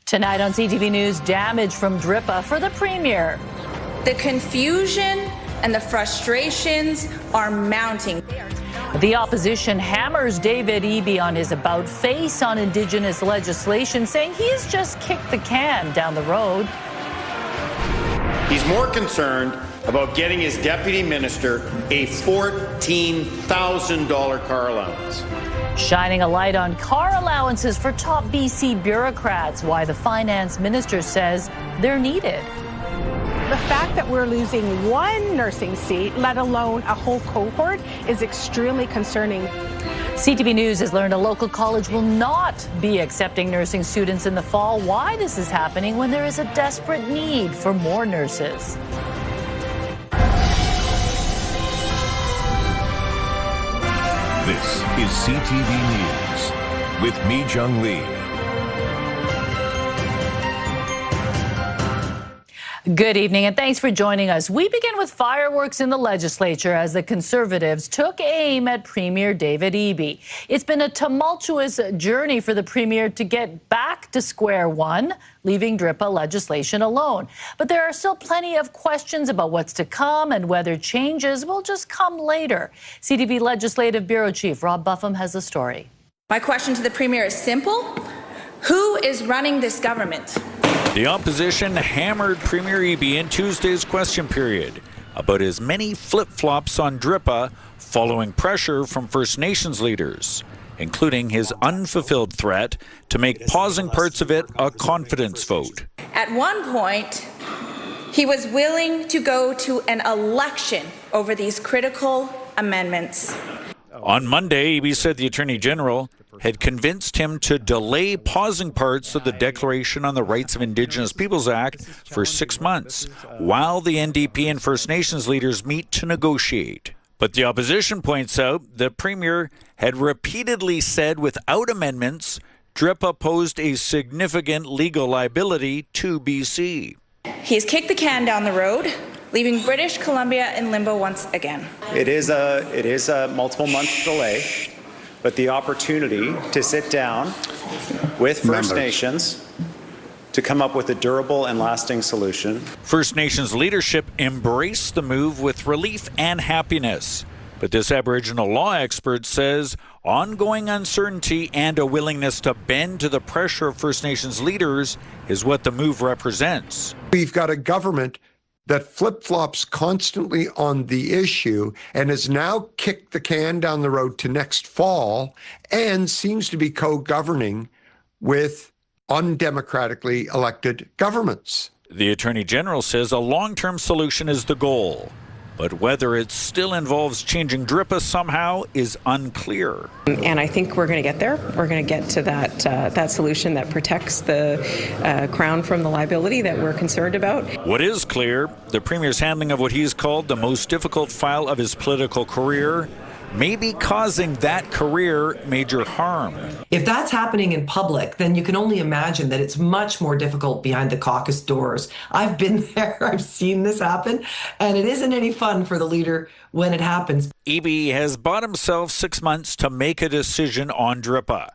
Tonight on CTV News, damage from DRIPA for the Premier. The confusion and the frustrations are mounting. The opposition hammers David Eby on his about-face on Indigenous legislation, saying he has just kicked the can down the road. He's more concerned about getting his deputy minister a $14,000 car allowance. Shining a light on car allowances for top BC bureaucrats, why the finance minister says they're needed. The fact that we're losing one nursing seat, let alone a whole cohort, is extremely concerning. CTV News has learned a local college will not be accepting nursing students in the fall. Why this is happening when there is a desperate need for more nurses. This is CTV News with Mi Jung Lee. Good evening and thanks for joining us. We begin with fireworks in the legislature as the Conservatives took aim at Premier David Eby. It's been a tumultuous journey for the Premier to get back to square one, leaving DRIPA legislation alone. But there are still plenty of questions about what's to come and whether changes will just come later. CTV Legislative Bureau Chief Rob Buffum has the story. My question to the Premier is simple. Who is running this government? The opposition hammered Premier Eby in Tuesday's question period about his many flip-flops on DRIPA following pressure from First Nations leaders, including his unfulfilled threat to make pausing parts of it a confidence vote. At one point, he was willing to go to an election over these critical amendments. On Monday, Eby said the Attorney General had convinced him to delay pausing parts of the Declaration on the Rights of Indigenous Peoples Act for 6 months, while the NDP and First Nations leaders meet to negotiate. But the opposition points out the Premier had repeatedly said without amendments, DRIPA posed a significant legal liability to BC. He's kicked the can down the road, leaving British Columbia in limbo once again. It is a multiple month delay, but the opportunity to sit down with First Nations to come up with a durable and lasting solution. First Nations leadership embraced the move with relief and happiness. But this Aboriginal law expert says ongoing uncertainty and a willingness to bend to the pressure of First Nations leaders is what the move represents. We've got a government that flip-flops constantly on the issue and has now kicked the can down the road to next fall and seems to be co-governing with undemocratically elected governments. The Attorney General says a long-term solution is the goal, but whether it still involves changing DRIPA somehow is unclear. And I think we're going to get there. We're going to get to that solution that protects the Crown from the liability that we're concerned about. What is clear, the Premier's handling of what he's called the most difficult file of his political career may be causing that career major harm. If that's happening in public, then you can only imagine that it's much more difficult behind the caucus doors. I've been there, I've seen this happen, and it isn't any fun for the leader when it happens. Eby has bought himself 6 months to make a decision on DRIPA.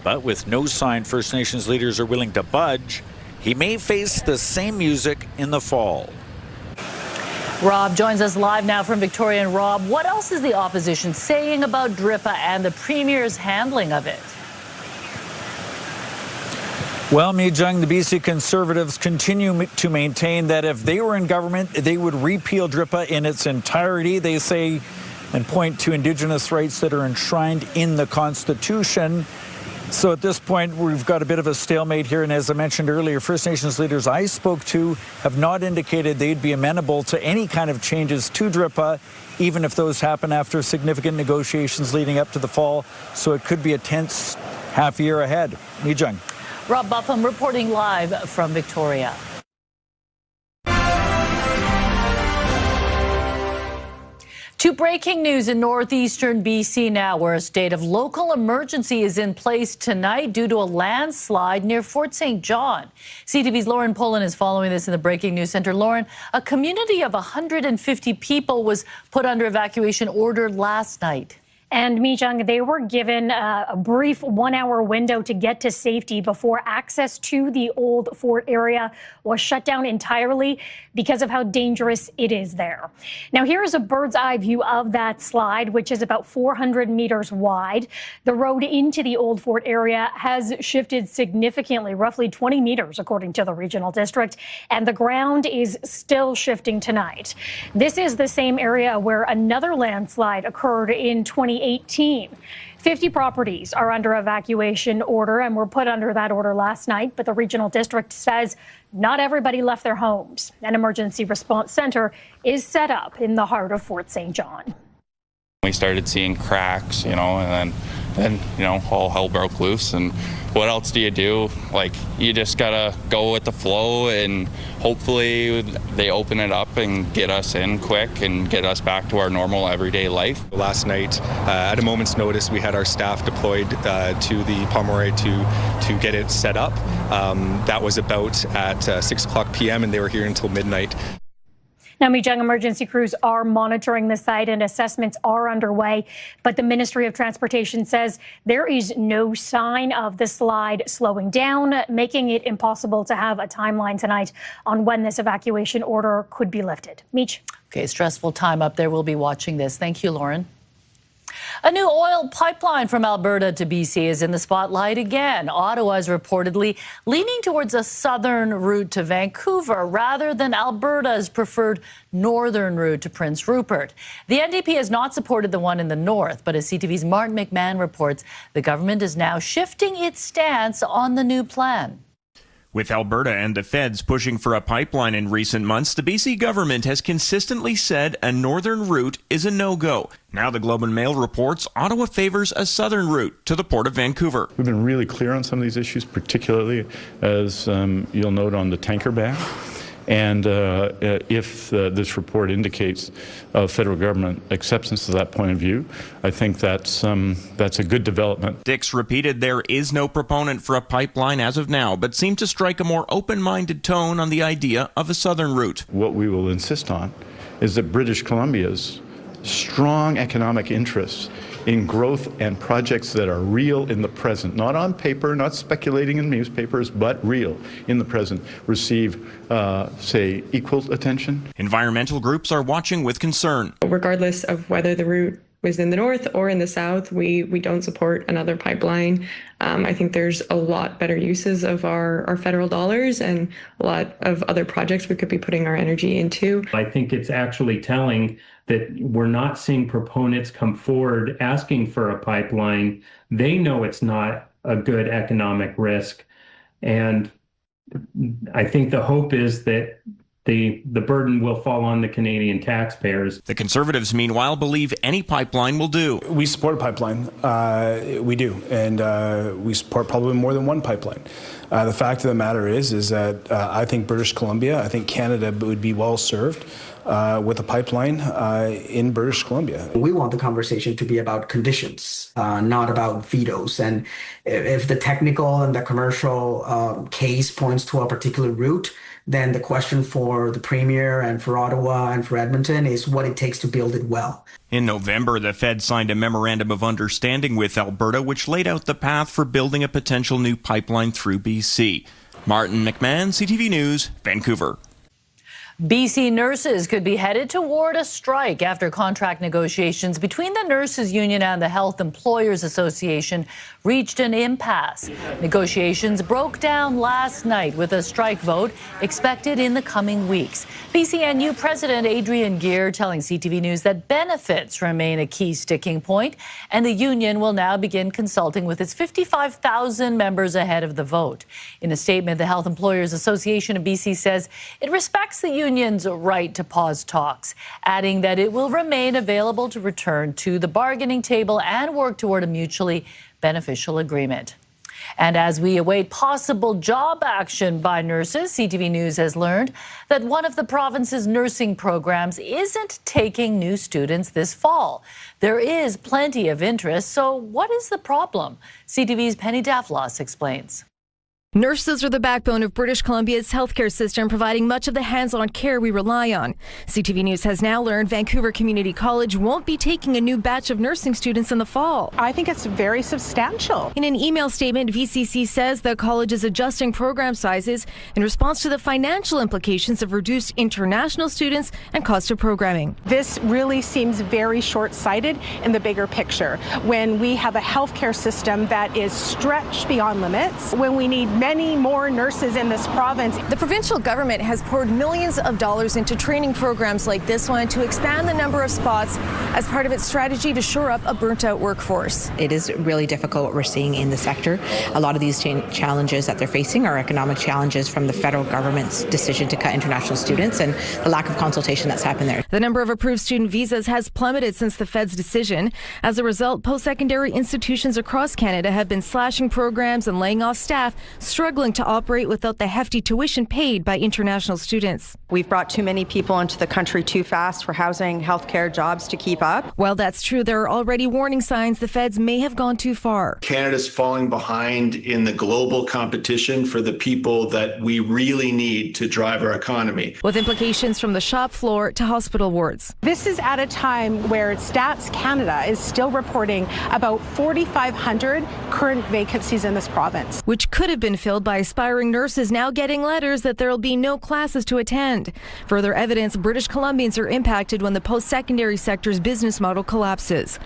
But with no sign First Nations leaders are willing to budge, he may face the same music in the fall. Rob joins us live now from Victoria. And Rob, what else is the opposition saying about DRIPA and the Premier's handling of it? Well, Mi Jung, the BC Conservatives continue to maintain that if they were in government, they would repeal DRIPA in its entirety. They say and point to Indigenous rights that are enshrined in the Constitution. So at this point, we've got a bit of a stalemate here. And as I mentioned earlier, First Nations leaders I spoke to have not indicated they'd be amenable to any kind of changes to DRIPA, even if those happen after significant negotiations leading up to the fall. So it could be a tense half year ahead. Mi Jung. Rob Buffum reporting live from Victoria. To breaking news in northeastern BC now, where a state of local emergency is in place tonight due to a landslide near Fort St. John. CTV's Lauren Pullen is following this in the Breaking News Center. Lauren, a community of 150 people was put under evacuation order last night. And Mijung, they were given a brief 1-hour window to get to safety before access to the old fort area was shut down entirely because of how dangerous it is there. Now, here is a bird's eye view of that slide, which is about 400 meters wide. The road into the old fort area has shifted significantly, roughly 20 meters, according to the regional district, and the ground is still shifting tonight. This is the same area where another landslide occurred in 2018. 50 properties are under evacuation order and were put under that order last night, but the regional district says not everybody left their homes. An emergency response center is set up in the heart of Fort St. John. We started seeing cracks, and then all hell broke loose. And what else do you do? Like, you just gotta go with the flow, and hopefully they open it up and get us in quick and get us back to our normal everyday life. Last night, at a moment's notice, we had our staff deployed to the Pomeroy to get it set up. That was about at 6 o'clock p.m. and they were here until midnight. Now, Mijung, emergency crews are monitoring the site and assessments are underway, but the Ministry of Transportation says there is no sign of the slide slowing down, making it impossible to have a timeline tonight on when this evacuation order could be lifted. Meech. Okay, stressful time up there. We'll be watching this. Thank you, Lauren. A new oil pipeline from Alberta to BC is in the spotlight again. Ottawa is reportedly leaning towards a southern route to Vancouver rather than Alberta's preferred northern route to Prince Rupert. The NDP has not supported the one in the north, but as CTV's Martin McMahon reports, the government is now shifting its stance on the new plan. With Alberta and the feds pushing for a pipeline in recent months, the BC government has consistently said a northern route is a no-go. Now the Globe and Mail reports Ottawa favors a southern route to the Port of Vancouver. We've been really clear on some of these issues, particularly as you'll note on the tanker ban. And if this report indicates federal government acceptance of that point of view, I think that's a good development. Dix repeated there is no proponent for a pipeline as of now, but seemed to strike a more open-minded tone on the idea of a southern route. What we will insist on is that British Columbia's strong economic interests in growth and projects that are real in the present, not on paper, not speculating in newspapers, but real in the present, receive, say, equal attention. Environmental groups are watching with concern. Regardless of whether the route was in the north or in the south, we don't support another pipeline. I think there's a lot better uses of our federal dollars and a lot of other projects we could be putting our energy into. I think it's actually telling that we're not seeing proponents come forward asking for a pipeline. They know it's not a good economic risk. And I think the hope is that the burden will fall on the Canadian taxpayers. The Conservatives, meanwhile, believe any pipeline will do. We support a pipeline. We do. And we support probably more than one pipeline. The fact of the matter is that I think British Columbia, I think Canada would be well served with a pipeline in British Columbia. We want the conversation to be about conditions, not about vetoes. And if the technical and the commercial case points to a particular route, then the question for the Premier and for Ottawa and for Edmonton is what it takes to build it well. In November, the Fed signed a memorandum of understanding with Alberta, which laid out the path for building a potential new pipeline through BC. Martin McMahon, CTV News, Vancouver. BC nurses could be headed toward a strike after contract negotiations between the Nurses Union and the Health Employers Association reached an impasse. Negotiations broke down last night with a strike vote expected in the coming weeks. BCNU President Adrian Gear telling CTV News that benefits remain a key sticking point, and the union will now begin consulting with its 55,000 members ahead of the vote. In a statement, the Health Employers Association of BC says it respects the union's right to pause talks, adding that it will remain available to return to the bargaining table and work toward a mutually beneficial agreement. And as we await possible job action by nurses, CTV News has learned that one of the province's nursing programs isn't taking new students this fall. There is plenty of interest, so what is the problem? CTV's Penny Daflos explains. Nurses are the backbone of British Columbia's healthcare system, providing much of the hands-on care we rely on. CTV News has now learned Vancouver Community College won't be taking a new batch of nursing students in the fall. I think it's very substantial. In an email statement, VCC says the college is adjusting program sizes in response to the financial implications of reduced international students and cost of programming. This really seems very short-sighted in the bigger picture. When we have a healthcare system that is stretched beyond limits, when we need many more nurses in this province. The provincial government has poured millions of dollars into training programs like this one to expand the number of spots as part of its strategy to shore up a burnt-out workforce. It is really difficult what we're seeing in the sector. A lot of these challenges that they're facing are economic challenges from the federal government's decision to cut international students and the lack of consultation that's happened there. The number of approved student visas has plummeted since the Fed's decision. As a result, post-secondary institutions across Canada have been slashing programs and laying off staff, struggling to operate without the hefty tuition paid by international students. We've brought too many people into the country too fast for housing, healthcare, jobs to keep up. While that's true, there are already warning signs the feds may have gone too far. Canada's falling behind in the global competition for the people that we really need to drive our economy. With implications from the shop floor to hospital wards. This is at a time where Stats Canada is still reporting about 4,500 current vacancies in this province. Which could have been filled by aspiring nurses now getting letters that there will be no classes to attend. Further evidence British Columbians are impacted when the post-secondary sector's business model collapses.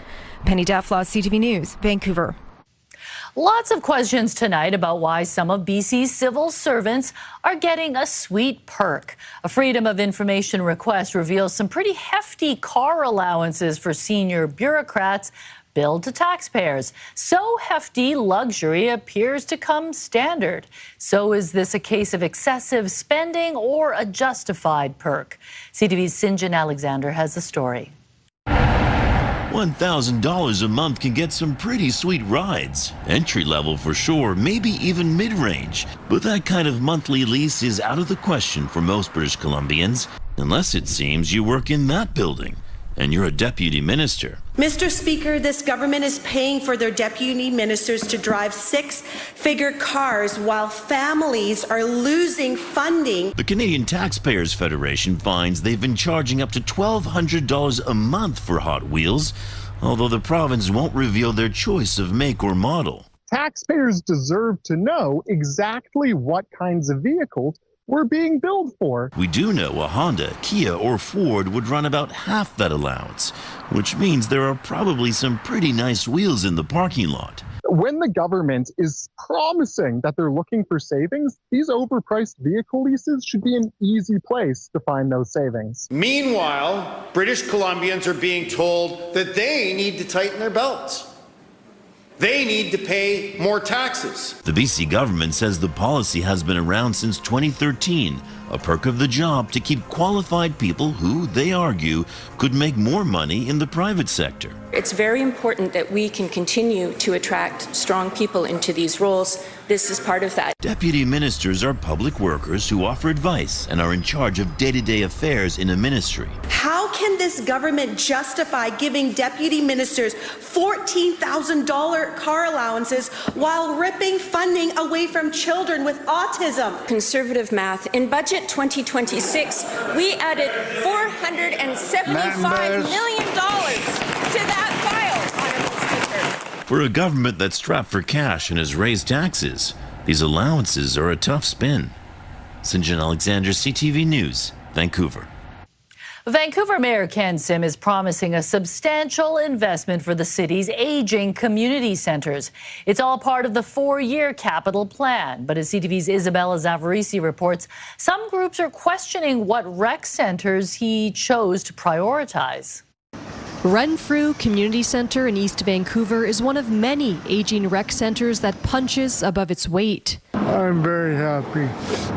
Penny Dafflaw, CTV News, Vancouver. Lots of questions tonight about why some of BC's civil servants are getting a sweet perk. A Freedom of Information request reveals some pretty hefty car allowances for senior bureaucrats billed to taxpayers. So hefty, luxury appears to come standard. So is this a case of excessive spending or a justified perk? CTV's Sinjin Alexander has the story. $1,000 a month can get some pretty sweet rides. Entry level for sure, maybe even mid-range. But that kind of monthly lease is out of the question for most British Columbians, unless it seems you work in that building and you're a deputy minister. Mr. Speaker, this government is paying for their deputy ministers to drive six-figure cars while families are losing funding. The Canadian Taxpayers Federation finds they've been charging up to $1,200 a month for Hot Wheels, although the province won't reveal their choice of make or model. Taxpayers deserve to know exactly what kinds of vehicles we're being billed for. We do know a Honda, Kia, or Ford would run about half that allowance, which means there are probably some pretty nice wheels in the parking lot. When the government is promising that they're looking for savings, these overpriced vehicle leases should be an easy place to find those savings. Meanwhile, British Columbians are being told that they need to tighten their belts. They need to pay more taxes. The BC government says the policy has been around since 2013, a perk of the job to keep qualified people who, they argue, could make more money in the private sector. It's very important that we can continue to attract strong people into these roles. This is part of that. Deputy ministers are public workers who offer advice and are in charge of day-to-day affairs in a ministry. How can this government justify giving deputy ministers $14,000 car allowances while ripping funding away from children with autism? Conservative math. In budget 2026, we added $475 million to that file, Honourable Speaker. For a government that's strapped for cash and has raised taxes, these allowances are a tough spin. Sinjin Alexander, CTV News, Vancouver. Vancouver Mayor Ken Sim is promising a substantial investment for the city's aging community centres. It's all part of the 4-year capital plan. But as CTV's Isabella Zavarisi reports, some groups are questioning what rec centres he chose to prioritise. Renfrew Community Centre in East Vancouver is one of many aging rec centres that punches above its weight. I'm very happy.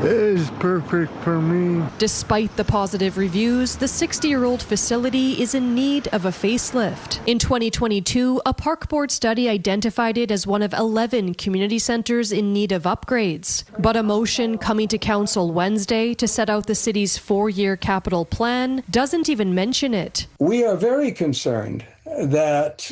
It is perfect for me. Despite the positive reviews, the 60-year-old facility is in need of a facelift. In 2022, a park board study identified it as one of 11 community centres in need of upgrades. But a motion coming to council Wednesday to set out the city's 4-year capital plan doesn't even mention it. We are very concerned that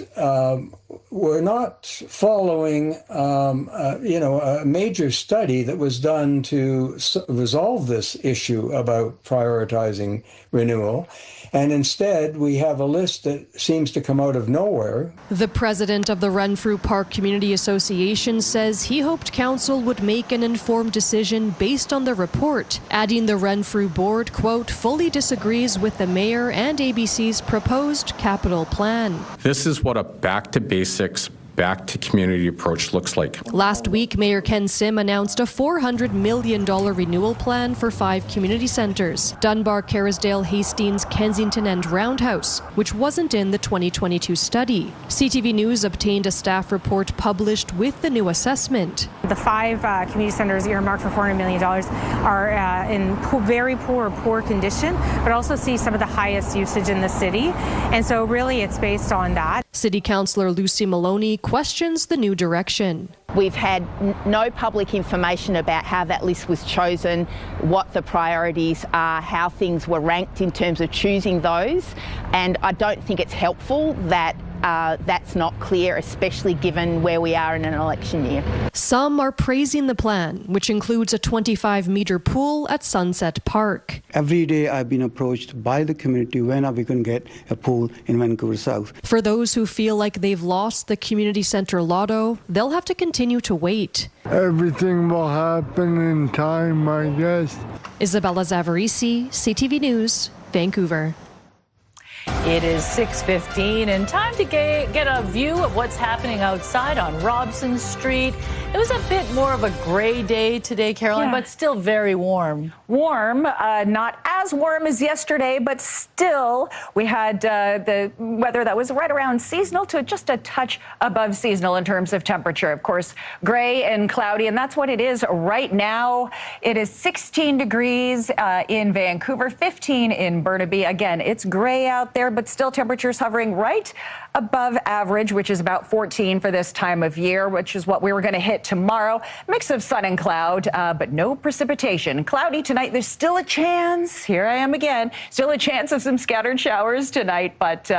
we're not following, a major study that was done to resolve this issue about prioritizing renewal. And instead, we have a list that seems to come out of nowhere. The president of the Renfrew Park Community Association says he hoped council would make an informed decision based on the report, adding the Renfrew board, quote, fully disagrees with the mayor and ABC's proposed capital plan. This is what a back to basics, back to community approach looks like. Last week, Mayor Ken Sim announced a $400 million renewal plan for 5 community centres: Dunbar, Kerrisdale, Hastings, Kensington and Roundhouse, which wasn't in the 2022 study. CTV News obtained a staff report published with the new assessment. The 5 community centres earmarked for $400 million are in very poor condition, but also see some of the highest usage in the city. And so really it's based on that. City Councillor Lucy Maloney questions the new direction. We've had no public information about how that list was chosen, what the priorities are, how things were ranked in terms of choosing those. And I don't think it's helpful that that's not clear, especially given where we are in an election year. Some are praising the plan, which includes a 25-metre pool at Sunset Park. Every day I've been approached by the community, when are we going to get a pool in Vancouver South? For those who feel like they've lost the community centre lotto, they'll have to continue to wait. Everything will happen in time, I guess. Isabella Zavarisi, CTV News, Vancouver. It is 6:15 and time to get a view of what's happening outside on Robson Street. It was a bit more of a gray day today, Caroline, but still very warm. Warm, not as warm as yesterday, but still we had the weather that was right around seasonal to just a touch above seasonal in terms of temperature. Of course, gray and cloudy, and that's what it is right now. It is 16 degrees in Vancouver, 15 in Burnaby. Again, it's gray out there, but still temperatures hovering right above average, which is about 14 for this time of year, which is what we were going to hit tomorrow. Mix of sun and cloud, but no precipitation. Cloudy tonight. There's still a chance. Here I am again. Still a chance of some scattered showers tonight, but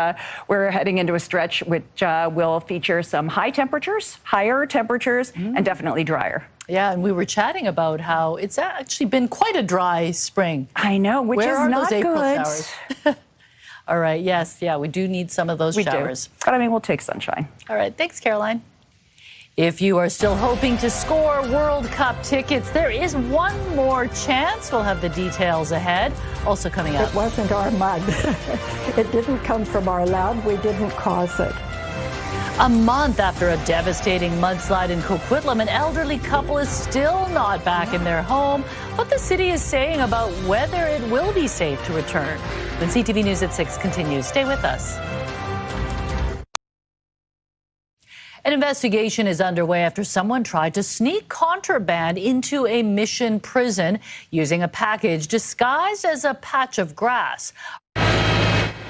we're heading into a stretch which will feature some higher temperatures, and definitely drier. Yeah, and we were chatting about how it's actually been quite a dry spring. I know, which Where is are not those April good. showers? All right, yes, we do need some of those showers. But I mean, we'll take sunshine. All right, thanks, Caroline. If you are still hoping to score World Cup tickets, there is one more chance. We'll have the details ahead. Also coming up. It wasn't our mud. It didn't come from our lab. We didn't cause it. A month after a devastating mudslide in Coquitlam, an elderly couple is still not back in their home. What the city is saying about whether it will be safe to return. When CTV News at 6 continues, stay with us. An investigation is underway after someone tried to sneak contraband into a Mission prison using a package disguised as a patch of grass.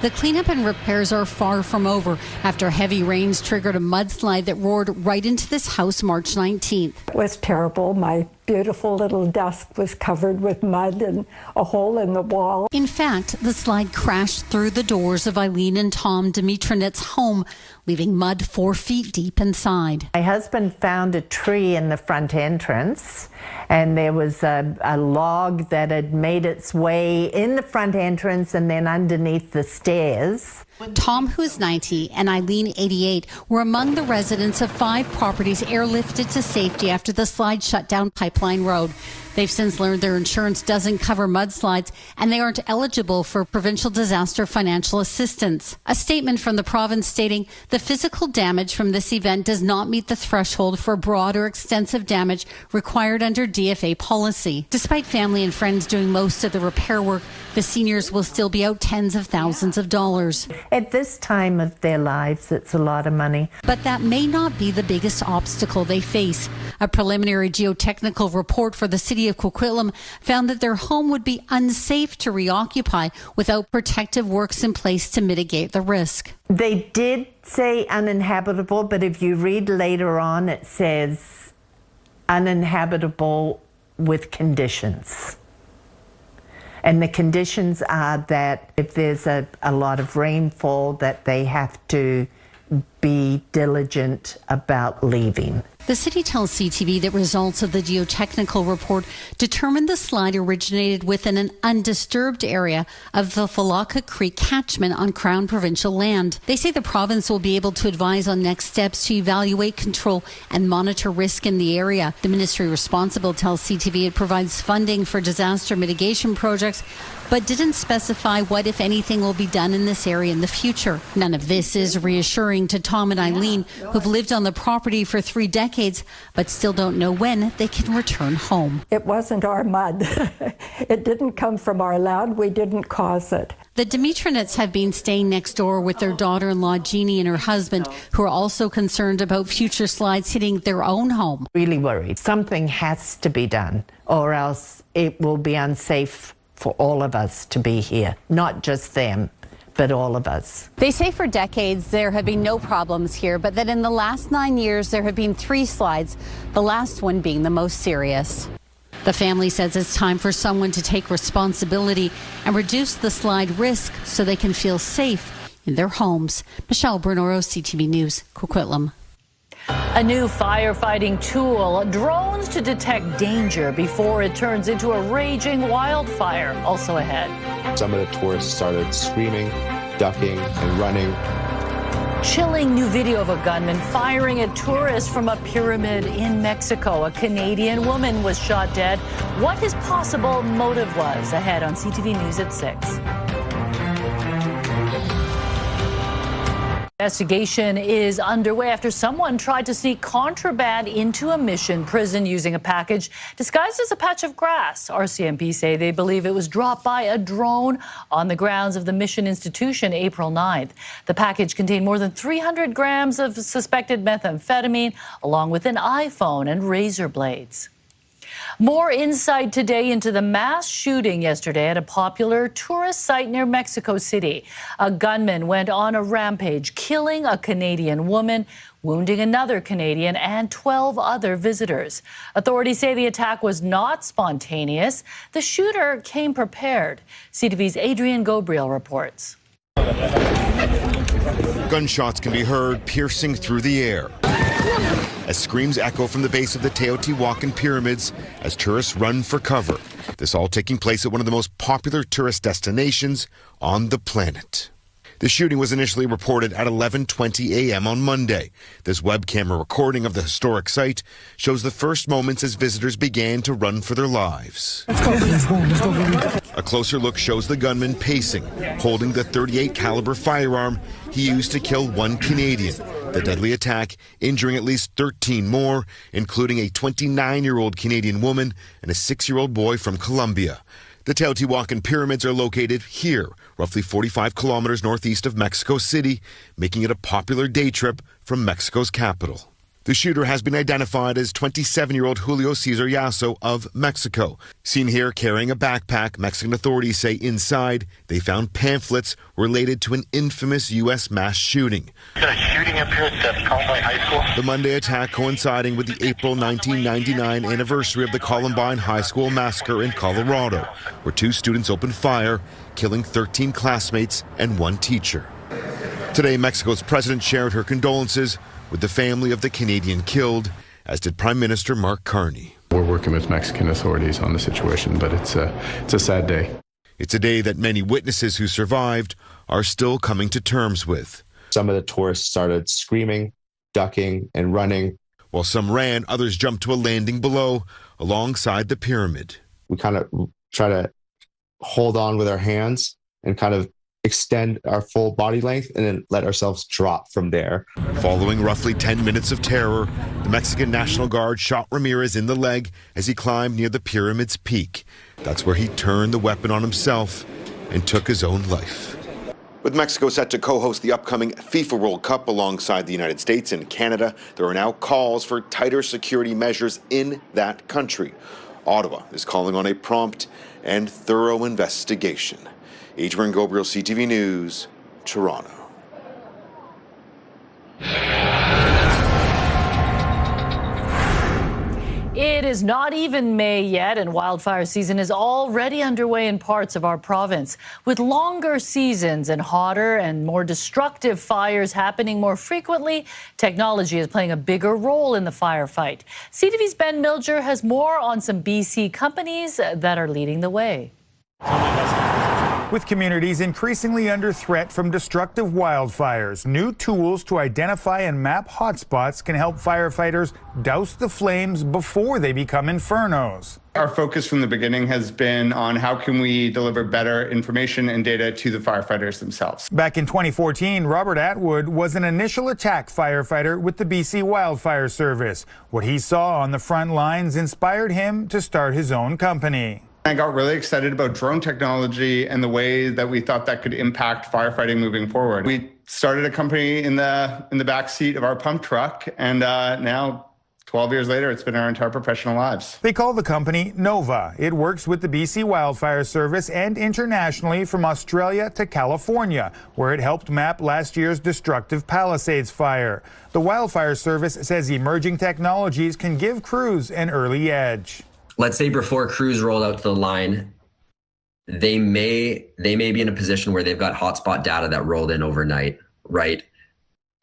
The cleanup and repairs are far from over after heavy rains triggered a mudslide that roared right into this house March 19th. It was terrible. My beautiful little desk was covered with mud and a hole in the wall. In fact, the slide crashed through the doors of Eileen and Tom Dimitrinet's home, leaving mud 4 feet deep inside. My husband found a tree in the front entrance, and there was a log that had made its way in the front entrance and then underneath the stairs. Tom, who is 90, and Eileen, 88, were among the residents of 5 properties airlifted to safety after the slide shut down Pipeline Road. They've since learned their insurance doesn't cover mudslides and they aren't eligible for provincial disaster financial assistance. A statement from the province stating the physical damage from this event does not meet the threshold for broad or extensive damage required under DFA policy. Despite family and friends doing most of the repair work, the seniors will still be out tens of thousands of dollars. At this time of their lives, it's a lot of money. But that may not be the biggest obstacle they face. A preliminary geotechnical report for the city of Coquitlam found that their home would be unsafe to reoccupy without protective works in place to mitigate the risk. They did say uninhabitable, but if you read later on, it says uninhabitable with conditions. And the conditions are that if there's a lot of rainfall, that they have to be diligent about leaving. The city tells CTV that results of the geotechnical report determined the slide originated within an undisturbed area of the Falaka Creek catchment on Crown provincial land. They say the province will be able to advise on next steps to evaluate, control, and monitor risk in the area. The ministry responsible tells CTV it provides funding for disaster mitigation projects, but didn't specify what, if anything, will be done in this area in the future. None of this is reassuring to Tom and Eileen, who've lived on the property for 3 decades, but still don't know when they can return home. It wasn't our mud. It didn't come from our land. We didn't cause it. The Dimitrinites have been staying next door with their daughter-in-law, Jeannie, and her husband, who are also concerned about future slides hitting their own home. Really worried. Something has to be done, or else it will be unsafe for all of us to be here, not just them, but all of us. They say for decades there have been no problems here, but that in the last 9 years there have been 3 slides, the last one being the most serious. The family says it's time for someone to take responsibility and reduce the slide risk so they can feel safe in their homes. Michelle Bernoro, CTV News, Coquitlam. A new firefighting tool, drones to detect danger before it turns into a raging wildfire. Also ahead. Some of the tourists started screaming, ducking, and running. Chilling new video of a gunman firing at tourists from a pyramid in Mexico. A Canadian woman was shot dead. What his possible motive was. Ahead on CTV News at 6. Investigation is underway after someone tried to sneak contraband into a Mission prison using a package disguised as a patch of grass. RCMP say they believe it was dropped by a drone on the grounds of the Mission institution April 9th. The package contained more than 300 grams of suspected methamphetamine, along with an iPhone and razor blades. More insight today into the mass shooting yesterday at a popular tourist site near Mexico City. A gunman went on a rampage, killing a Canadian woman, wounding another Canadian and 12 other visitors. Authorities say the attack was not spontaneous. The shooter came prepared. CTV's Adrian Gobriel reports. Gunshots can be heard piercing through the air as screams echo from the base of the Teotihuacan pyramids as tourists run for cover. This all taking place at one of the most popular tourist destinations on the planet. The shooting was initially reported at 11:20 a.m. on Monday. This web camera recording of the historic site shows the first moments as visitors began to run for their lives. Let's go. A closer look shows the gunman pacing, holding the .38 caliber firearm he used to kill one Canadian. The deadly attack injuring at least 13 more, including a 29-year-old Canadian woman and a 6-year-old boy from Colombia. The Teotihuacan pyramids are located here, roughly 45 kilometers northeast of Mexico City, making it a popular day trip from Mexico's capital. The shooter has been identified as 27-year-old Julio Cesar Yasso of Mexico. Seen here carrying a backpack, Mexican authorities say inside they found pamphlets related to an infamous U.S. mass shooting. The shooting appears to have Columbine High School. The Monday attack coinciding with the April 1999 anniversary of the Columbine High School massacre in Colorado, where 2 students opened fire, killing 13 classmates and 1 teacher. Today, Mexico's president shared her condolences with the family of the Canadian killed, as did Prime Minister Mark Carney. We're working with Mexican authorities on the situation, but it's a sad day. It's a day that many witnesses who survived are still coming to terms with. Some of the tourists started screaming, ducking, and running. While some ran, others jumped to a landing below, alongside the pyramid. We kind of try to hold on with our hands and kind of extend our full body length and then let ourselves drop from there. Following roughly 10 minutes of terror, the Mexican National Guard shot Ramirez in the leg as he climbed near the pyramid's peak. That's where he turned the weapon on himself and took his own life. With Mexico set to co-host the upcoming FIFA World Cup alongside the United States and Canada, there are now calls for tighter security measures in that country. Ottawa is calling on a prompt and thorough investigation. Adrian Gobriel, CTV News, Toronto. It is is not even May yet, and wildfire season is already underway in parts of our province. With longer seasons and hotter and more destructive fires happening more frequently, technology is playing a bigger role in the firefight. CTV's Ben Milger has more on some BC companies that are leading the way. With communities increasingly under threat from destructive wildfires, new tools to identify and map hotspots can help firefighters douse the flames before they become infernos. Our focus from the beginning has been on how can we deliver better information and data to the firefighters themselves. Back in 2014, Robert Atwood was an initial attack firefighter with the BC Wildfire Service. What he saw on the front lines inspired him to start his own company. I got really excited about drone technology and the way that we thought that could impact firefighting moving forward. We started a company in the back seat of our pump truck, and now 12 years later, it's been our entire professional lives. They call the company Nova. It works with the BC Wildfire Service and internationally from Australia to California, where it helped map last year's destructive Palisades fire. The Wildfire Service says emerging technologies can give crews an early edge. Let's say before crews roll out to the line, they may be in a position where they've got hotspot data that rolled in overnight, right,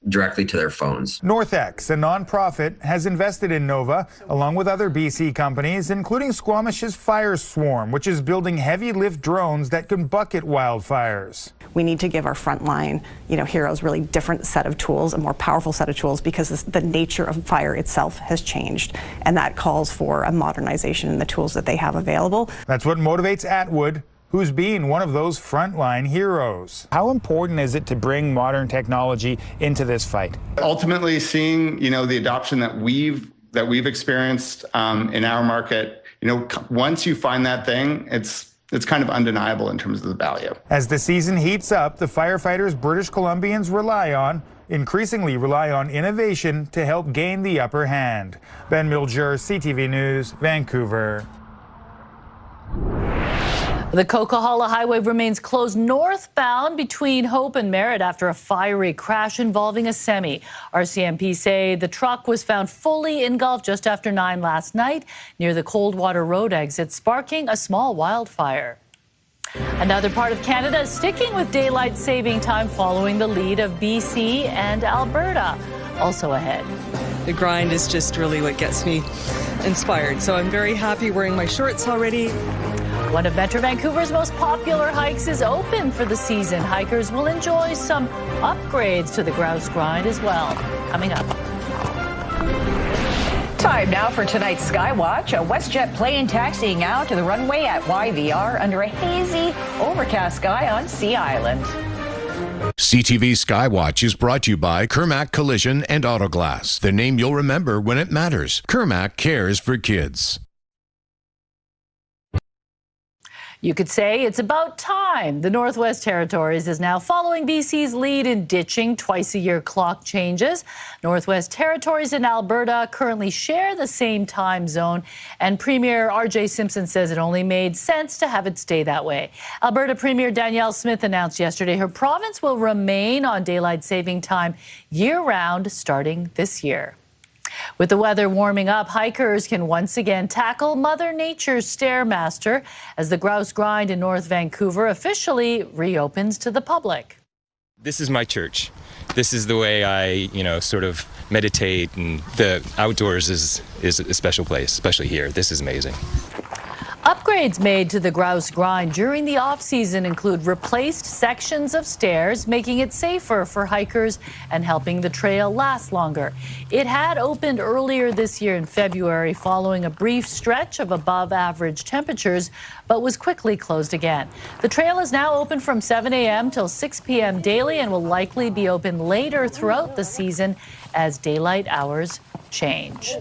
directly to their phones. NorthX, a nonprofit, has invested in Nova, along with other BC companies, including Squamish's Fire Swarm, which is building heavy lift drones that can bucket wildfires. We need to give our frontline, heroes really different set of tools, a more powerful set of tools, because the nature of fire itself has changed, and that calls for a modernization in the tools that they have available. That's what motivates Atwood, who's been one of those frontline heroes. How important is it to bring modern technology into this fight? Ultimately, seeing the adoption that we've experienced in our market, once you find that thing, it's kind of undeniable in terms of the value. As the season heats up, the firefighters British Columbians increasingly rely on innovation to help gain the upper hand. Ben Milger, CTV News, Vancouver. The Coquihalla Highway remains closed northbound between Hope and Merritt after a fiery crash involving a semi. RCMP say the truck was found fully engulfed just after 9 last night near the Coldwater Road exit, sparking a small wildfire. Another part of Canada is sticking with daylight saving time following the lead of BC and Alberta. Also ahead. The grind is just really what gets me inspired. So I'm very happy wearing my shorts already. One of Metro Vancouver's most popular hikes is open for the season. Hikers will enjoy some upgrades to the grouse grind as well. Coming up. Time now for tonight's Skywatch. A WestJet plane taxiing out to the runway at YVR under a hazy, overcast sky on Sea Island. CTV Skywatch is brought to you by Kermac Collision and Autoglass, the name you'll remember when it matters. Kermac cares for kids. You could say it's about time. The Northwest Territories is now following BC's lead in ditching twice-a-year clock changes. Northwest Territories and Alberta currently share the same time zone, and Premier R.J. Simpson says it only made sense to have it stay that way. Alberta Premier Danielle Smith announced yesterday her province will remain on daylight saving time year-round starting this year. With the weather warming up, hikers can once again tackle Mother Nature's Stairmaster as the Grouse Grind in North Vancouver officially reopens to the public. This is my church. This is the way I, sort of meditate, and the outdoors is a special place, especially here. This is amazing. Upgrades made to the Grouse Grind during the off-season include replaced sections of stairs, making it safer for hikers and helping the trail last longer. It had opened earlier this year in February following a brief stretch of above-average temperatures, but was quickly closed again. The trail is now open from 7 a.m. till 6 p.m. daily and will likely be open later throughout the season as daylight hours change.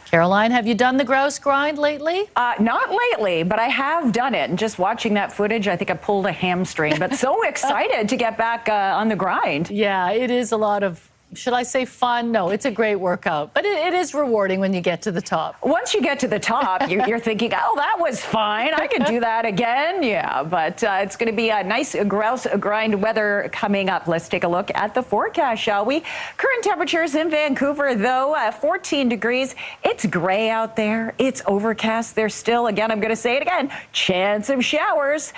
Caroline, have you done the Grouse Grind lately? Not lately, but I have done it. And just watching that footage, I think I pulled a hamstring, but so excited to get back on the grind. Yeah, it is a lot of should I say fun? No, it's a great workout, but it is rewarding when you get to the top. Once you get to the top, you're thinking, oh, that was fine. I can do that again. Yeah, but it's going to be a nice grouse grind weather coming up. Let's take a look at the forecast, shall we? Current temperatures in Vancouver, though, 14 degrees. It's gray out there. It's overcast. There's still, again, I'm going to say it again, chance of showers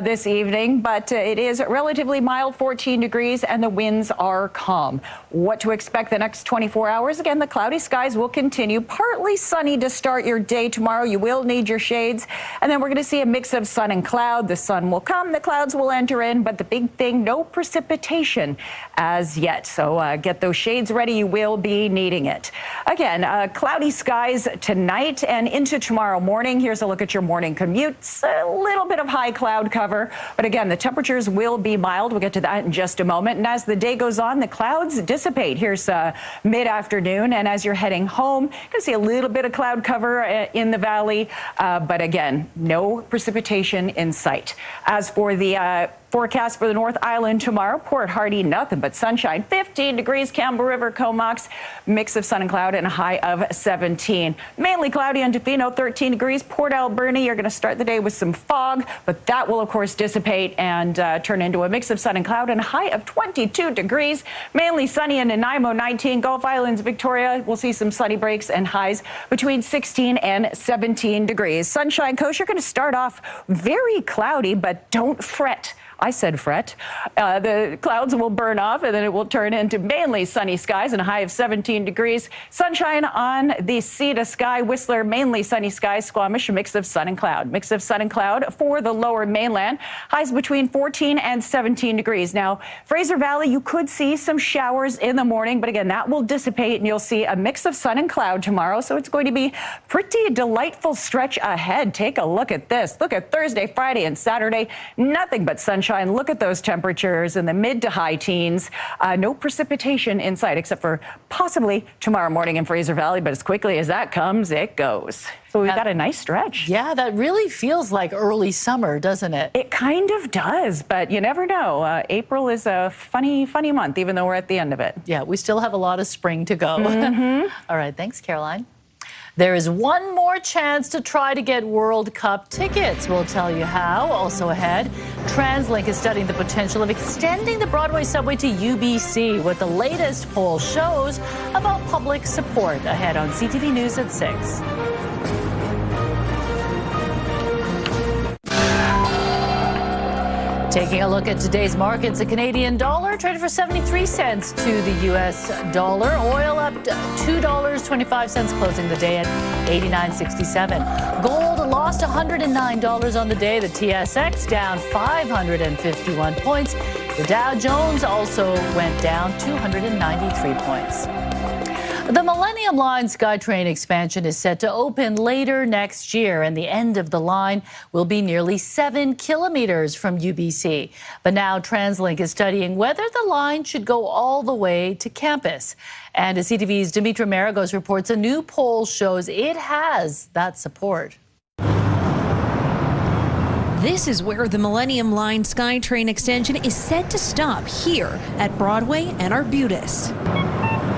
this evening, but it is relatively mild, 14 degrees, and the winds are calm. What to expect the next 24 hours? Again, the cloudy skies will continue. Partly sunny to start your day tomorrow. You will need your shades. And then we're going to see a mix of sun and cloud. The sun will come, the clouds will enter in, but the big thing, no precipitation as yet. So get those shades ready. You will be needing it. Again, cloudy skies tonight and into tomorrow morning. Here's a look at your morning commutes. A little bit of high cloud cover, but again, the temperatures will be mild. We'll get to that in just a moment. And as the day goes on, the clouds dissipate. Here's mid-afternoon, and as you're heading home, you can see a little bit of cloud cover in the valley, but again, no precipitation in sight. As for the forecast for the North Island tomorrow, Port Hardy, nothing but sunshine. 15 degrees, Campbell River, Comox, mix of sun and cloud, and a high of 17. Mainly cloudy on Tofino, 13 degrees. Port Alberni, you're going to start the day with some fog, but that will, of course, dissipate and turn into a mix of sun and cloud, and a high of 22 degrees. Mainly sunny in Nanaimo, 19. Gulf Islands, Victoria, we'll see some sunny breaks and highs between 16 and 17 degrees. Sunshine Coast, you're going to start off very cloudy, but don't fret. I said fret. The clouds will burn off, and then it will turn into mainly sunny skies and a high of 17 degrees. Sunshine on the sea to sky. Whistler, mainly sunny skies. Squamish, a mix of sun and cloud. Mix of sun and cloud for the lower mainland. Highs between 14 and 17 degrees. Now, Fraser Valley, you could see some showers in the morning, but again, that will dissipate, and you'll see a mix of sun and cloud tomorrow. So it's going to be pretty delightful stretch ahead. Take a look at this. Look at Thursday, Friday, and Saturday. Nothing but sunshine. Look at those temperatures in the mid to high teens. No precipitation in sight, except for possibly tomorrow morning in Fraser Valley. But as quickly as that comes, it goes. So we've got a nice stretch. Yeah, that really feels like early summer, doesn't it? It kind of does, but you never know. April is a funny month, even though we're at the end of it. Yeah, we still have a lot of spring to go. All right, thanks, Caroline. There is one more chance to try to get World Cup tickets. We'll tell you how. Also ahead, TransLink is studying the potential of extending the Broadway subway to UBC, what the latest poll shows about public support. Ahead on CTV News at 6. Taking a look at today's markets, the Canadian dollar traded for 73 cents to the U.S. dollar. Oil up $2.25, closing the day at 89.67. Gold lost $109 on the day. The TSX down 551 points. The Dow Jones also went down 293 points. The Millennium Line SkyTrain expansion is set to open later next year, and the end of the line will be nearly 7 kilometers from UBC. But now TransLink is studying whether the line should go all the way to campus. And as CTV's Dimitra Maragos reports, a new poll shows it has that support. This is where the Millennium Line SkyTrain extension is set to stop, here at Broadway and Arbutus.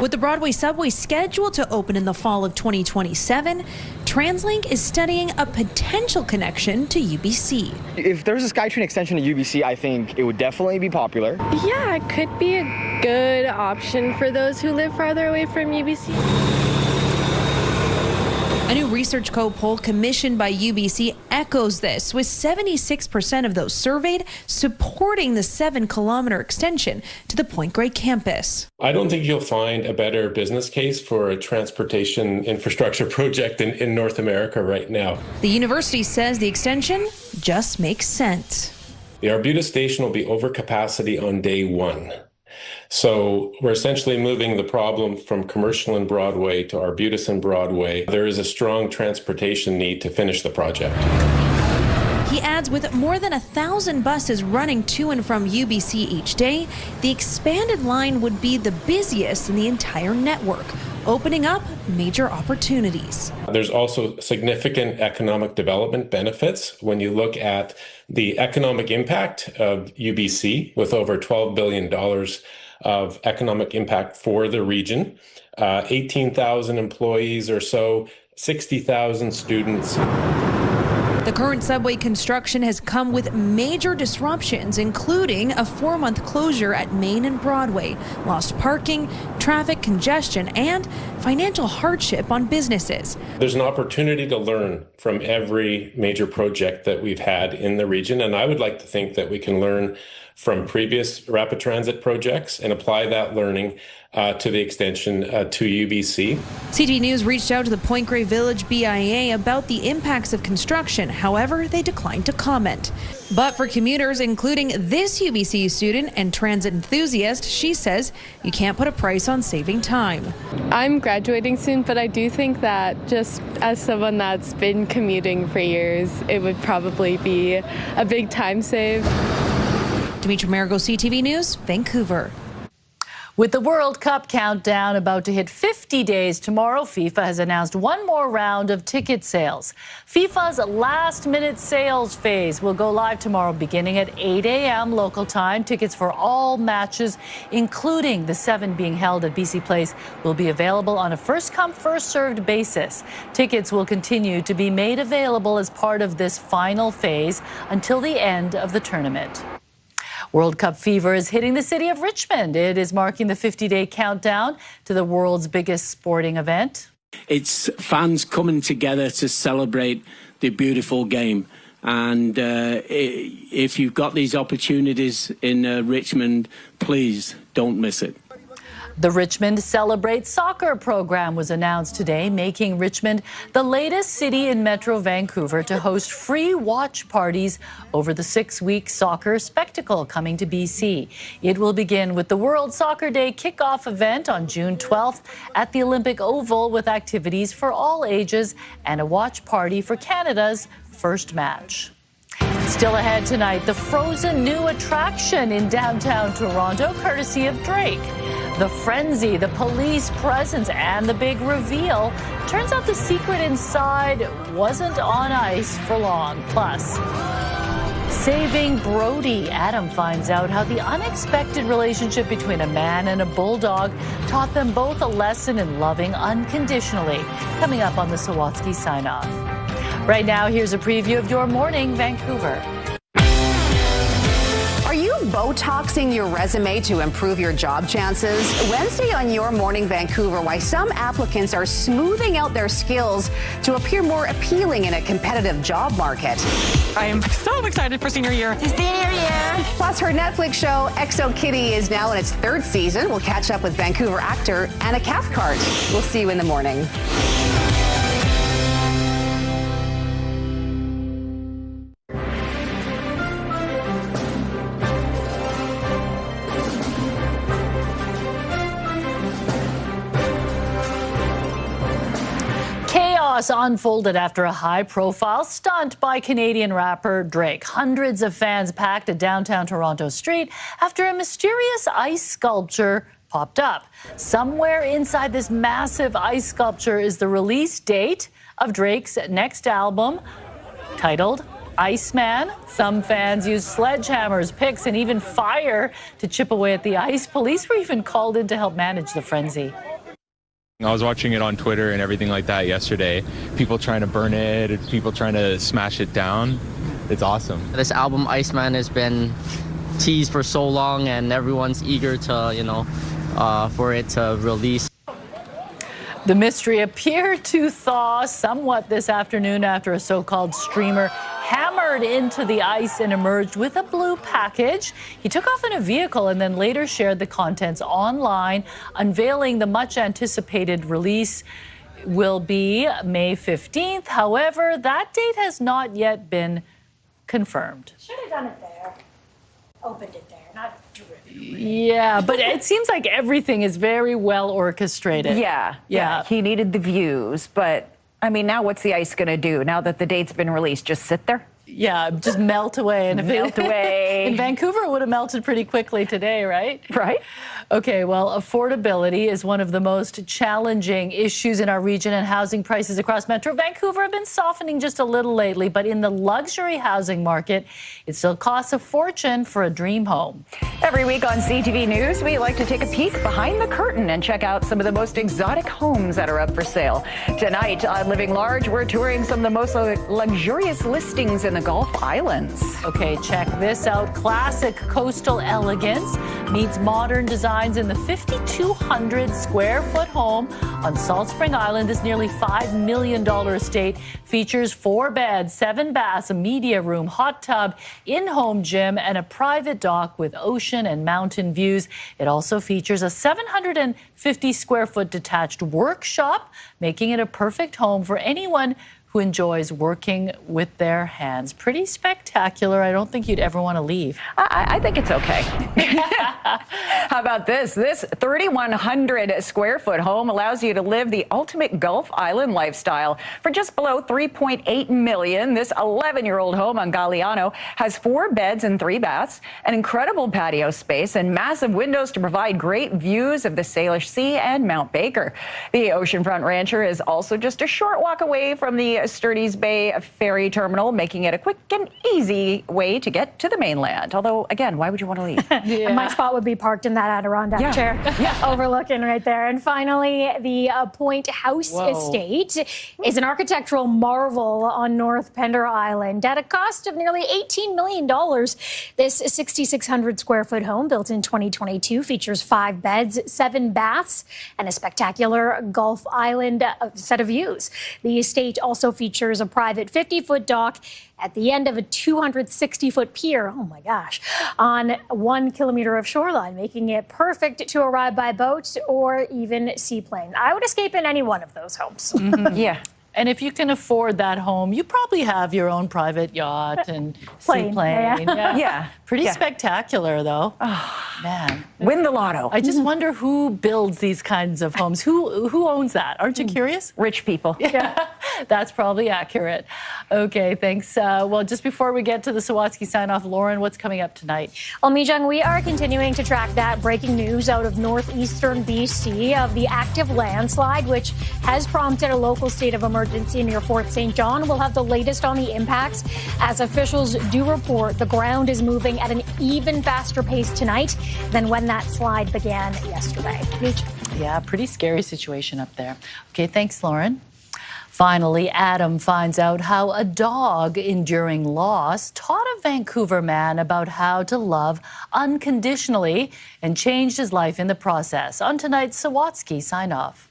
With the Broadway subway scheduled to open in the fall of 2027, TransLink is studying a potential connection to UBC. If there's a SkyTrain extension to UBC, I think it would definitely be popular. Yeah, it could be a good option for those who live farther away from UBC. A new Research Co poll commissioned by UBC echoes this, with 76% of those surveyed supporting the 7-kilometer extension to the Point Grey campus. I don't think you'll find a better business case for a transportation infrastructure project in North America right now. The university says the extension just makes sense. The Arbutus station will be over capacity on day one. So we're essentially moving the problem from Commercial and Broadway to Arbutus and Broadway. There is a strong transportation need to finish the project. He adds, with more than 1,000 buses running to and from UBC each day, the expanded line would be the busiest in the entire network, opening up major opportunities. There's also significant economic development benefits when you look at the economic impact of UBC, with over $12 billion of economic impact for the region. 18,000 employees or so, 60,000 students. The current subway construction has come with major disruptions, including a 4-month closure at Main and Broadway, lost parking, traffic congestion, and financial hardship on businesses. There's an opportunity to learn from every major project that we've had in the region, and I would like to think that we can learn from previous rapid transit projects and apply that learning to the extension to UBC. CTV News reached out to the Point Grey Village BIA about the impacts of construction. However, they declined to comment. But for commuters, including this UBC student and transit enthusiast, she says you can't put a price on saving time. I'm graduating soon, but I do think that just as someone that's been commuting for years, it would probably be a big time save. Dimitri Marigo, CTV News, Vancouver. With the World Cup countdown about to hit 50 days tomorrow, FIFA has announced one more round of ticket sales. FIFA's last-minute sales phase will go live tomorrow beginning at 8 a.m. local time. Tickets for all matches, including the 7 being held at BC Place, will be available on a first-come, first-served basis. Tickets will continue to be made available as part of this final phase until the end of the tournament. World Cup fever is hitting the city of Richmond. It is marking the 50-day countdown to the world's biggest sporting event. It's fans coming together to celebrate the beautiful game. And if you've got these opportunities in Richmond, please don't miss it. The Richmond Celebrate Soccer program was announced today, making Richmond the latest city in Metro Vancouver to host free watch parties over the 6-week soccer spectacle coming to BC. It will begin with the World Soccer Day kickoff event on June 12th at the Olympic Oval with activities for all ages and a watch party for Canada's first match. Still ahead tonight, the frozen new attraction in downtown Toronto, courtesy of Drake. The frenzy, the police presence, and the big reveal. Turns out the secret inside wasn't on ice for long. Plus, saving Brody. Adam finds out how the unexpected relationship between a man and a bulldog taught them both a lesson in loving unconditionally. Coming up on the Sawatsky Sign-Off. Right now, here's a preview of your morning, Vancouver. Are you Botoxing your resume to improve your job chances? Wednesday on Your Morning Vancouver, why some applicants are smoothing out their skills to appear more appealing in a competitive job market. I am so excited for senior year. Senior year! Plus, her Netflix show, Exo Kitty, is now in its 3rd season. We'll catch up with Vancouver actor Anna Cathcart. We'll see you in the morning. Unfolded after a high-profile stunt by Canadian rapper Drake. Hundreds of fans packed a downtown Toronto street after a mysterious ice sculpture popped up. Somewhere inside this massive ice sculpture is the release date of Drake's next album, titled Iceman. Some fans used sledgehammers, picks, and even fire to chip away at the ice. Police were even called in to help manage the frenzy. I was watching it on Twitter and everything like that yesterday. People trying to burn it, people trying to smash it down. It's awesome. This album, Iceman, has been teased for so long, and everyone's eager to, for it to release. The mystery appeared to thaw somewhat this afternoon after a so-called streamer hammered into the ice and emerged with a blue package. He took off in a vehicle and then later shared the contents online, unveiling the much-anticipated release will be May 15th. However, that date has not yet been confirmed. Should have done it there. Opened it there, not dripping. Yeah, but it seems like everything is very well orchestrated. Yeah. He needed the views, but I mean, now what's the ice going to do now that the date's been released? Just sit there? Yeah, just melt away. And Melt away. In Vancouver, it would have melted pretty quickly today, right? Right. Okay, well, affordability is one of the most challenging issues in our region, and housing prices across Metro Vancouver have been softening just a little lately. But in the luxury housing market, it still costs a fortune for a dream home. Every week on CTV News, we like to take a peek behind the curtain and check out some of the most exotic homes that are up for sale. Tonight on Living Large, we're touring some of the most luxurious listings in the Gulf Islands. Okay, check this out. Classic coastal elegance meets modern designs in the 5,200 square foot home on Salt Spring Island. This nearly $5 million estate features 4 beds, 7 baths, a media room, hot tub, in-home gym, and a private dock with ocean and mountain views. It also features a 750 square foot detached workshop, making it a perfect home for anyone who enjoys working with their hands. Pretty spectacular. I don't think you'd ever want to leave. I think it's okay. How about this? This 3,100 square foot home allows you to live the ultimate Gulf Island lifestyle for just below $3.8 million. This 11-year-old home on Galliano has 4 beds and 3 baths, an incredible patio space, and massive windows to provide great views of the Salish Sea and Mount Baker. The oceanfront rancher is also just a short walk away from the Sturdy's Bay ferry terminal, making it a quick and easy way to get to the mainland. Although, again, why would you want to leave? And my spot would be parked in that Adirondack chair, overlooking right there. And finally, the Point House Estate is an architectural marvel on North Pender Island at a cost of nearly $18 million. This 6,600 square foot home, built in 2022, features 5 beds, 7 baths, and a spectacular Gulf Island set of views. The estate also features a private 50-foot dock at the end of a 260-foot pier, oh my gosh, on 1 kilometer of shoreline, making it perfect to arrive by boat or even seaplane. I would escape in any one of those homes. Yeah. And if you can afford that home, you probably have your own private yacht and seaplane. Yeah. Pretty spectacular, though. Oh, man. Win the lotto. I just wonder who builds these kinds of homes. Who owns that? Aren't you curious? Rich people. Yeah, that's probably accurate. Okay, thanks. Well, just before we get to the Sawatsky sign-off, Lauren, what's coming up tonight? Well, Mijung, we are continuing to track that breaking news out of northeastern BC of the active landslide, which has prompted a local state of emergency near Fort St. John. We'll have the latest on the impacts as officials do report the ground is moving at an even faster pace tonight than when that slide began yesterday. Yeah, pretty scary situation up there. Okay, thanks, Lauren. Finally, Adam finds out how a dog enduring loss taught a Vancouver man about how to love unconditionally and changed his life in the process. On tonight's Sawatsky sign-off.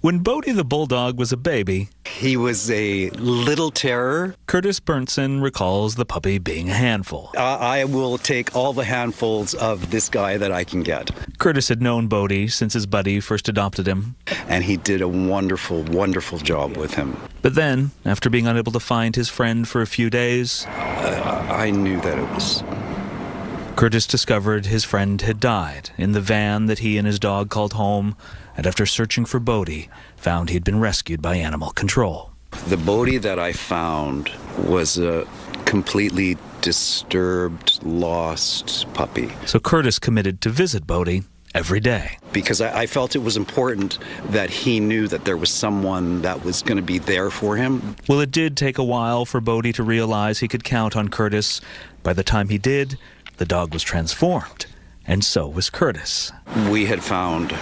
When Bodie the Bulldog was a baby, he was a little terror. Curtis Burnson recalls the puppy being a handful. I will take all the handfuls of this guy that I can get. Curtis had known Bodie since his buddy first adopted him. And he did a wonderful, wonderful job with him. But then, after being unable to find his friend for a few days, I knew that it was... Curtis discovered his friend had died in the van that he and his dog called home, and after searching for Bodie, found he'd been rescued by animal control. The Bodie that I found was a completely disturbed, lost puppy. So Curtis committed to visit Bodie every day. Because I felt it was important that he knew that there was someone that was going to be there for him. Well, it did take a while for Bodie to realize he could count on Curtis. By the time he did, the dog was transformed, and so was Curtis. We had found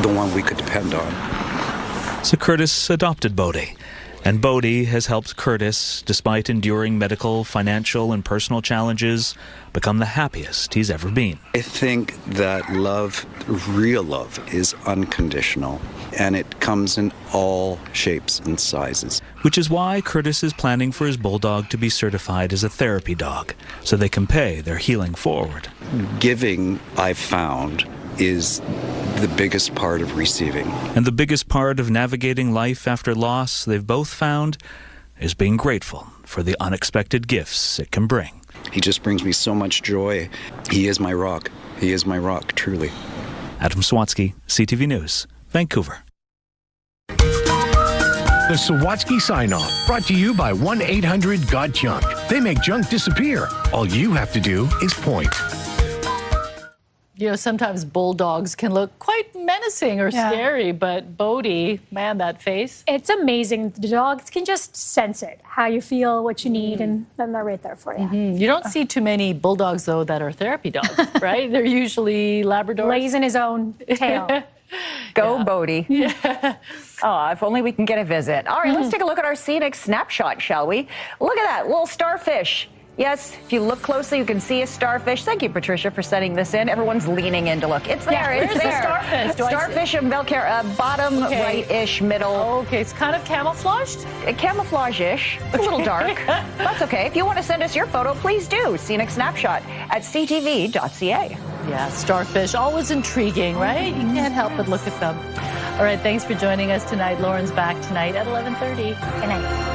the one we could depend on. So Curtis adopted Bodie, and Bodie has helped Curtis, despite enduring medical, financial, and personal challenges, become the happiest he's ever been. I think that love, real love, is unconditional, and it comes in all shapes and sizes. Which is why Curtis is planning for his bulldog to be certified as a therapy dog, so they can pay their healing forward. Giving, I've found, is the biggest part of receiving. And the biggest part of navigating life after loss, they've both found, is being grateful for the unexpected gifts it can bring. He just brings me so much joy. He is my rock. He is my rock, truly. Adam Sawatsky, CTV News, Vancouver. The Sawatsky Sign-Off, brought to you by 1-800-GOT-JUNK. They make junk disappear. All you have to do is point. You know, sometimes bulldogs can look quite menacing or scary, but Bodhi, man, that face. It's amazing. The dogs can just sense it, how you feel, what you need, and then they're right there for you. You don't see too many bulldogs, though, that are therapy dogs, right? They're usually Labradors. Lays in his own tail. Go Bodhi. Oh, if only we can get a visit. All right, let's take a look at our scenic snapshot, shall we? Look at that little starfish. Yes, if you look closely, you can see a starfish. Thank you, Patricia, for setting this in. Everyone's leaning in to look. It's there. It's there. Starfish? Starfish in Belcar, bottom right-ish, middle. Okay, it's kind of camouflaged? Camouflage-ish. A little dark. That's okay. If you want to send us your photo, please do. Scenic snapshot at ctv.ca. Yeah, starfish, always intriguing, right? You can't help but look at them. All right, thanks for joining us tonight. Lauren's back tonight at 11:30. Good night.